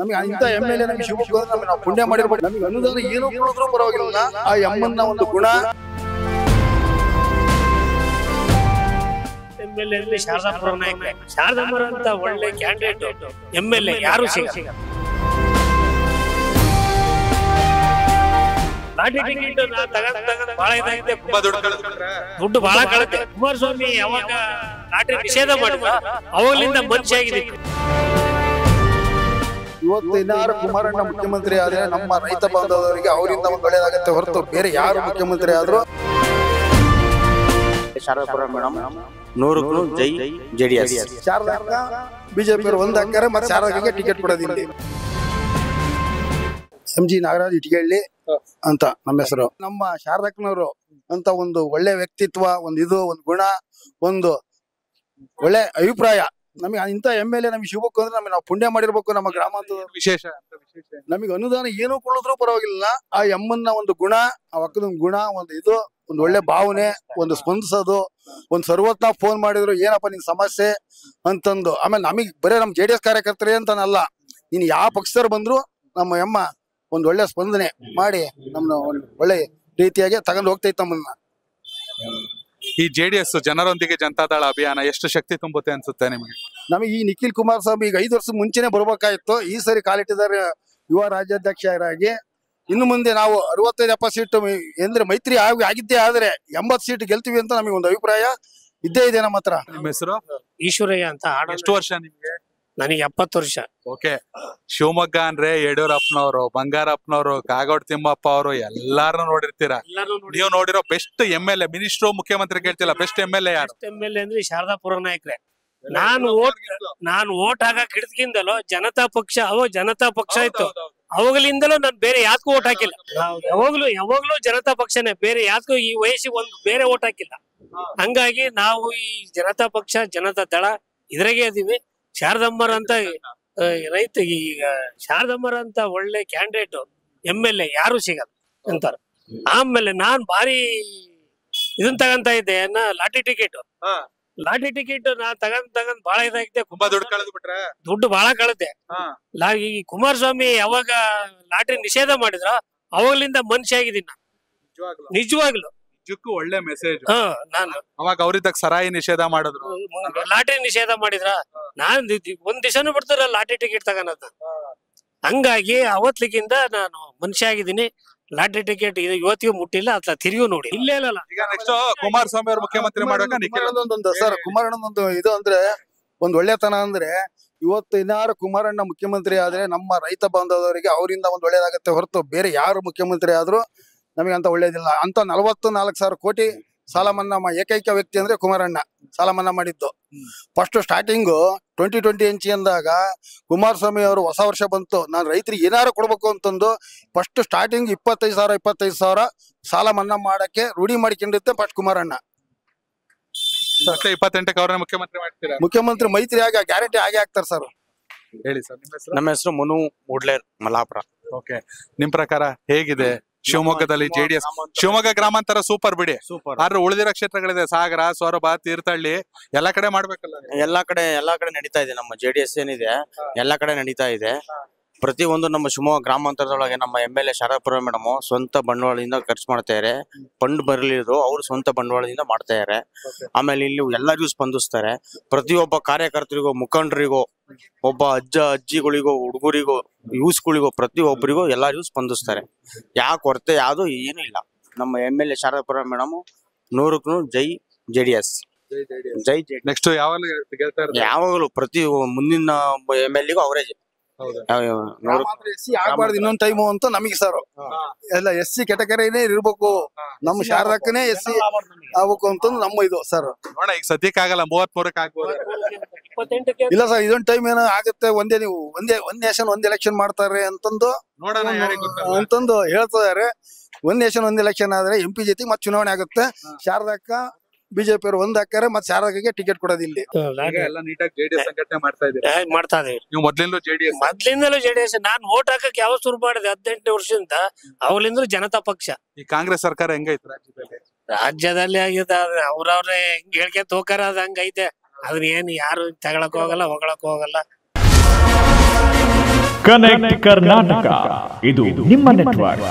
ನಮಗೆ ಇಂಥ ಎಮ್ಎಲ್ಎ ನಮಗೆ ಶಿವಮೊಗ್ಗ ನಮಗೆ ನಾವು ಪುಣ್ಯ ಮಾಡಿರ್ಬೇಕು. ನಮಗೆ ಅನುದಾನ ಏನು ಕೊಡಿದ್ರು ಪರವಾಗಿಲ್ಲ, ಆ ಎಮ್ಮನ್ನ ಒಂದು ಗುಣ. ಎಮ್ಎಲ್ಎ ಅಂದ್ರೆ ಶಾರದಾಪುರ ನಾಯಕ, ಶಾರದಮ್ಮರ ಅಂತ ಒಳ್ಳೆ ಕ್ಯಾಂಡಿಡೇಟ್ ಎಮ್ಎಲ್ಎ ಯಾರು ಸಿಗಲ್ಲ. ದುಡ್ಡು ಬಹಳ ಕಳತೆ. ಕುಮಾರಸ್ವಾಮಿ ಯಾವಾಗ ಲಾಟರಿ ನಿಷೇಧ ಮಾಡಿದ ಅವಾಗಲಿಂದ ಮನುಷ್ಯ ಆಗಿದೆ. ಇವತ್ತು ಇನ್ನಾರು ಕುಮಾರಣ್ಣ ಮುಖ್ಯಮಂತ್ರಿ ಆದ್ರೆ ನಮ್ಮ ರೈತ ಬಾಂಧವರಿಗೆ ಅವರಿಂದ ಒಂದು ಒಳ್ಳೇದಾಗತ್ತೆ ಹೊರತು ಬೇರೆ ಯಾರು ಮುಖ್ಯಮಂತ್ರಿ ಆದ್ರೂ. ಶಾರದಾಪುರ ಮೇಡಮ್ 100ಕ್ಕೂ ಜೈ ಜೆಡಿಎಸ್. ಶಾರದಕ್ಕ ಬಿಜೆಪಿ ಅವರು ಒಂದ್ ಹಾಕ್ತಾರೆ, ಮತ್ತೆ ಶಾರದಕ್ಕೆ ಟಿಕೆಟ್ ಕೊಡೋದಿಲ್ಲ. MG ನಾಗರಾಜ್ ಇಟ್ಗಳ್ಳಿ ಅಂತ ನಮ್ಮ ಹೆಸರು. ನಮ್ಮ ಶಾರದಕ್ಕನವರು ಅಂತ ಒಂದು ಒಳ್ಳೆ ವ್ಯಕ್ತಿತ್ವ, ಒಂದು ಗುಣ, ಒಂದು ಒಳ್ಳೆ ಅಭಿಪ್ರಾಯ. ನಮಗೆ ಇಂಥ ಎಮ್ಎಲ್ಎ ನಮಗೆ ಶಿವಮೊಗ್ಗ ಅಂದ್ರೆ ನಮಗೆ ನಾವು ಪುಣ್ಯ ಮಾಡಿರ್ಬೇಕು. ನಮ್ಮ ಗ್ರಾಮಾಂತರ ವಿಶೇಷ ನಮಗೆ ಅನುದಾನ ಏನು ಕೊಡಿದ್ರು ಪರವಾಗಿಲ್ಲ, ಆ ಎಮ್ಮನ್ನ ಒಂದು ಗುಣ, ಆ ಒಕ್ಕದೊಂದು ಗುಣ, ಒಂದು ಒಳ್ಳೆ ಭಾವನೆ, ಒಂದು ಸ್ಪಂದಿಸೋದು, ಒಂದು ಸರ್ವತ್ನ ಫೋನ್ ಮಾಡಿದ್ರು ಏನಪ್ಪ ನಿನ್ ಸಮಸ್ಯೆ ಅಂತಂದು. ಆಮೇಲೆ ನಮಗೆ ಬರೇ ನಮ್ಮ JDS ಕಾರ್ಯಕರ್ತರೇ ಅಂತಾನಲ್ಲ, ನೀನ್ ಯಾವ ಪಕ್ಷದವ್ರು ಬಂದ್ರು ನಮ್ಮ ಎಮ್ಮ ಒಂದು ಒಳ್ಳೆ ಸ್ಪಂದನೆ ಮಾಡಿ ನಮ್ಮನ್ನ ಒಂದು ಒಳ್ಳೆ ರೀತಿಯಾಗಿ ತಗೊಂಡು ಹೋಗ್ತೈತೆ ನಮ್ಮನ್ನ. ಈ JDS ಜನರೊಂದಿಗೆ ಜನತಾದಳ ಅಭಿಯಾನ ಎಷ್ಟು ಶಕ್ತಿ ತುಂಬುತ್ತೆ ಅನ್ಸುತ್ತೆ ನಿಮಗೆ? ನಮಗೆ ಈ ನಿಖಿಲ್ ಕುಮಾರಸ್ವಾಮಿ ಈಗ 5 ವರ್ಷ ಮುಂಚೆನೆ ಬರ್ಬೇಕಾಗಿತ್ತು. ಈ ಸರಿ ಕಾಲಿಟ್ಟಿದ್ದಾರೆ ಯುವ ರಾಜ್ಯಾಧ್ಯಕ್ಷರಾಗಿ. ಇನ್ನು ಮುಂದೆ ನಾವು 65-70 ಸೀಟ್ ಅಂದ್ರೆ ಮೈತ್ರಿ ಆಗಿದ್ದೇ ಆದ್ರೆ 80 ಸೀಟ್ ಗೆಲ್ತೀವಿ ಅಂತ ನಮಗೆ ಒಂದು ಅಭಿಪ್ರಾಯ ಇದ್ದೇ ಇದೆ ನಮ್ಮ ಹತ್ರ. ನಿಮ್ಮ ಹೆಸರು? ಈಶ್ವರಯ್ಯ ಅಂತ. ಎಷ್ಟು ವರ್ಷ ನಿಮ್ಗೆ? ನನಗೆ 70 ವರ್ಷ. ಓಕೆ. ಶಿವಮೊಗ್ಗ ಅಂದ್ರೆ ಯಡಿಯೂರಪ್ಪನವರು, ಬಂಗಾರಪ್ಪನವರು, ಕಾಗೋಡು ತಿಮ್ಮಪ್ಪ ಅವರು ಎಲ್ಲಾರನ್ನು ನೋಡಿರ್ತೀರಾ. ನೀವು ನೋಡಿರೋ ಬೆಸ್ಟ್ ಎಮ್ಎಲ್ಎ, ಮಿನಿಸ್ಟ್ರು, ಮುಖ್ಯಮಂತ್ರಿ ಕೇಳ್ತಿಲ್ಲ, ಬೆಸ್ಟ್ ಎಮ್ಎಲ್ಎ ಯಾರು? ಎಮ್ಎಲ್ಎ ಅಂದ್ರೆ ಶಾರದಾಪುರ ನಾಯಕರೇ. ನಾನು ಓಟ್ ಹಾಕಕ್ ಹಿಡಿದ್ಕಿಂದಲೂ ಜನತಾ ಪಕ್ಷ ಇತ್ತು. ಅವಾಗಲಿಂದಲೂ ನಾನು ಬೇರೆ ಯಾಕೂ ಓಟ್ ಹಾಕಿಲ್ಲ. ಯಾವಾಗ್ಲೂ ಜನತಾ ಪಕ್ಷನೇ, ಬೇರೆ ಯಾಕೂ ಈ ವಯಸ್ಸಿಗೆ ಒಂದು ಬೇರೆ ಓಟ್ ಹಾಕಿಲ್ಲ. ಹಂಗಾಗಿ ನಾವು ಈ ಜನತಾ ಪಕ್ಷ, ಜನತಾ ದಳ ಇದ್ರಾಗೆ ಇದೀವಿ. ಶಾರದಮ್ಮರ ಅಂತ ಈಗ ಶಾರದಮ್ಮರ ಅಂತ ಒಳ್ಳೆ ಕ್ಯಾಂಡಿಡೇಟ್ ಎಮ್ಎಲ್ಎ ಯಾರು ಸಿಗಲ್ಲ ಅಂತಾರ. ಆಮೇಲೆ ನಾನ್ ಭಾರಿ ಇದನ್ ತಗಂತ ಇದ್ದೆ, ಲಾಟರಿ ಟಿಕೆಟ್ ನಾ ತಗಂದ್ ಬಹಳ ಇದಾಗಿದೆ. ದುಡ್ಡು ಬಹಳ ಕಳತೆ. ಈ ಕುಮಾರಸ್ವಾಮಿ ಯಾವಾಗ ಲಾಟರಿ ನಿಷೇಧ ಮಾಡಿದ್ರ ಅವಾಗಲಿಂದ ಮನುಷ್ಯ ಆಗಿದ್ದೀನಿ ನಾನು, ನಿಜವಾಗ್ಲು. ಒಳ್ಳೆ ಮೆಸೇಜ್. ನಾನು ಅವಾಗ ಅವ್ರಿದ್ದಾಗ ಸರಾಯಿ ನಿಷೇಧ ಮಾಡಿದ್ರು, ಲಾಟರಿ ನಿಷೇಧ ಮಾಡಿದ್ರ ನಾನ್ ಒಂದ್ ದಿವಸನೂ ಬಿಡ್ತಾರ ಲಾಟರಿ ಟಿಕೆಟ್ ತಗೋಣದ. ಹಂಗಾಗಿ ಅವತ್ಲಿಗಿಂದ ನಾನು ಮನುಷ್ಯ ಆಗಿದ್ದೀನಿ. ಲಾಟರಿ ಟಿಕೆಟ್ ಇವತ್ತಿಗೂ ಮುಟ್ಟಿಲ್ಲ, ಅಥವಾ ತಿರುಗಿ ನೋಡಿ ಇಲ್ಲೇ ಇಲ್ಲ. ಈಗ ನೆಕ್ಸ್ಟ್ ಕುಮಾರಸ್ವಾಮಿ ಅವರು ಮುಖ್ಯಮಂತ್ರಿ ಮಾಡುವಾಗ ಸರ್ ಕುಮಾರಣ್ಣನೊಂದು ಅಂದ್ರೆ ಒಂದು ಒಳ್ಳೆತನ ಅಂದ್ರೆ, ಇವತ್ತು ಇನ್ನಾರು ಕುಮಾರಣ್ಣ ಮುಖ್ಯಮಂತ್ರಿ ಆದ್ರೆ ನಮ್ಮ ರೈತ ಬಾಂಧವರಿಗೆ ಅವರಿಂದ ಒಂದು ಒಳ್ಳೇದಾಗತ್ತೆ ಹೊರತು ಬೇರೆ ಯಾರು ಮುಖ್ಯಮಂತ್ರಿ ಆದ್ರೂ ನಮಗೆ ಅಂತ ಒಳ್ಳೇದಿಲ್ಲ. ಅಂತ 44,000 ಕೋಟಿ ಸಾಲ ಮನ್ನಾ ಏಕೈಕ ವ್ಯಕ್ತಿ ಅಂದ್ರೆ ಕುಮಾರಣ್ಣ ಸಾಲ ಮನ್ನಾ ಮಾಡಿದ್ದು. ಫಸ್ಟ್ ಸ್ಟಾರ್ಟಿಂಗು 2020 ಅಂದಾಗ ಕುಮಾರಸ್ವಾಮಿ ಅವರು ಹೊಸ ವರ್ಷ ಬಂತು, ನಾನು ರೈತರಿಗೆ ಏನಾರು ಕೊಡ್ಬೇಕು ಅಂತಂದು ಫಸ್ಟ್ ಸ್ಟಾರ್ಟಿಂಗ್ 25,000 ಸಾಲ ಮನ್ನಾ ಮಾಡಕ್ಕೆ ರೂಢಿ ಮಾಡಿಕೊಂಡಿರುತ್ತೆ ಫಸ್ಟ್ ಕುಮಾರಣ್ಣ. 28ಕ್ಕೆ ಅವ್ರನ್ನ ಮುಖ್ಯಮಂತ್ರಿ ಮಾಡ್ತೀರಾ? ಮುಖ್ಯಮಂತ್ರಿ ಮೈತ್ರಿ ಆಗಿ ಗ್ಯಾರಂಟಿ ಆಗೇ ಆಗ್ತಾರೆ ಸರ್. ಹೇಳಿ ಸರ್. ನಮ್ಮ ಹೆಸರು ಮನು ಮೂಡ್ಲೇರ್, ಮಲ್ಲಾಪುರ. ಓಕೆ. ನಿಮ್ ಪ್ರಕಾರ ಹೇಗಿದೆ ಶಿವಮೊಗ್ಗದಲ್ಲಿ JDS? ಶಿವಮೊಗ್ಗ ಗ್ರಾಮಾಂತರ ಸೂಪರ್ ಬಿಡಿ, ಆದ್ರೆ ಉಳಿದಿರೋ ಕ್ಷೇತ್ರಗಳಿದೆ, ಸಾಗರ, ಸೊರಬ, ತೀರ್ಥಹಳ್ಳಿ, ಎಲ್ಲಾ ಕಡೆ ಮಾಡ್ಬೇಕಲ್ಲ? ಎಲ್ಲಾ ಕಡೆ ನಡೀತಾ ಇದೆ. ನಮ್ಮ JDS ಏನಿದೆ ಎಲ್ಲಾ ಕಡೆ ನಡೀತಾ ಇದೆ. ಪ್ರತಿಯೊಂದು ನಮ್ಮ ಶಿವಮೊಗ್ಗ ಗ್ರಾಮಾಂತರದೊಳಗೆ ನಮ್ಮ MLA ಶಾರದಾಪುರ ಮೇಡಮ್ ಸ್ವಂತ ಬಂಡವಾಳದಿಂದ ಖರ್ಚು ಮಾಡ್ತಾ ಇದ್ದಾರೆ. ಫಂಡ್ ಬರಲಿದ್ರು ಅವ್ರು ಸ್ವಂತ ಬಂಡವಾಳದಿಂದ ಮಾಡ್ತಾ ಇದ್ದಾರೆ. ಆಮೇಲೆ ಇಲ್ಲಿ ಎಲ್ಲರಿಗೂ ಸ್ಪಂದಿಸ್ತಾರೆ. ಪ್ರತಿಯೊಬ್ಬ ಕಾರ್ಯಕರ್ತರಿಗೂ, ಮುಖಂಡರಿಗೂ, ಒಬ್ಬ ಅಜ್ಜಿಗಳಿಗೂ, ಹುಡುಗರಿಗೂ, ಯೂಸ್ಗಳಿಗೂ, ಪ್ರತಿಯೊಬ್ಬರಿಗೂ ಎಲ್ಲರಿಗೂ ಸ್ಪಂದಿಸ್ತಾರೆ. ಯಾವ ಕೊರತೆ ಯಾವ್ದು ಏನು ಇಲ್ಲ. ನಮ್ಮ MLA ಶಾರದಾಪುರ ಮೇಡಮ್ 100ಕ್ಕೂ ಜೈ JDS. ಜೈ JDS. ನೆಕ್ಸ್ಟ್ ಯಾವಾಗಲೂ ಪ್ರತಿ ಮುಂದಿನ MLAಗೂ ಅವರೇ. ಆಗ್ಬಾರ್ದು ಇನ್ನೊಂದ್ ಟೈಮು ಅಂತ ನಮಗೆ ಸರ್ ಎಲ್ಲ SC ಕೆಟಗರಿನೇ ಇರ್ಬೇಕು, ನಮ್ಮ ಶಾರದಕ್ಕನೇ SC ಆಗ್ಬೇಕು ಅಂತ ನಮ್ಮ ಇದು ಸರ್. ನೋಡ ಈಗ ಸದ್ಯಕ್ಕೆ ಆಗಲ್ಲ, 33ಕ್ಕೆ ಆಗ್ಬೋದು. ಇಲ್ಲ ಸರ್, ಇದೊಂದ್ ಟೈಮ್ ಏನೋ ಆಗುತ್ತೆ. ಒಂದ್ ನೇಷನ್ ಒಂದ್ ಎಲೆಕ್ಷನ್ ಮಾಡ್ತಾರೆ ಅಂತಂದು ಹೇಳ್ತಿದ್ದಾರೆ. ಒಂದ್ ನೇಷನ್ ಒಂದ್ ಎಲೆಕ್ಷನ್ ಆದ್ರೆ MP ಜೊತೆಗೆ ಮತ್ತೆ ಚುನಾವಣೆ ಆಗುತ್ತೆ. ಶಾರದಕ್ಕ ಬಿಜೆಪಿ ಅವರು ಒಂದ್ ಹಾಕ್ತಾರೆ, ಮತ್ತೆ ಶಾರದಕ್ಕೆ ಟಿಕೆಟ್ ಕೊಡೋದಿಲ್ಲ. ಮಾಡ್ತಾ ಇದೀವಿ. ನೀವು ಮೊದ್ಲಿಂದಲೂ JDS. ನಾನ್ ಓಟ್ ಹಾಕಕ್ ಯಾವ ಶುರು ಮಾಡಿದೆ 18 ವರ್ಷದಿಂದ, ಅವಾಗಲಿಂದಲೂ ಜನತಾ ಪಕ್ಷ. ಈ ಕಾಂಗ್ರೆಸ್ ಸರ್ಕಾರ ಹೆಂಗೈತೆ ರಾಜ್ಯದಲ್ಲಿ? ಆಗಿದೆ, ಅವ್ರವ್ರೆ ಹೆಂಗ್ ಹೇಳ್ಕೊಂತ ಹೋಗಾರ ಅದ್ ಹಂಗೈತೆ. ಅದನ್ನ ಏನ್ ಯಾರು ತಗೊಳಕ್ ಹೋಗಲ್ಲ, ಹೊಗಳಕ್ ಹೋಗಲ್ಲ. ಕನೆಕ್ಟ್ ಕರ್ನಾಟಕ ಇದು ನಿಮ್ಮ ನೆಟ್ವರ್ಕ್.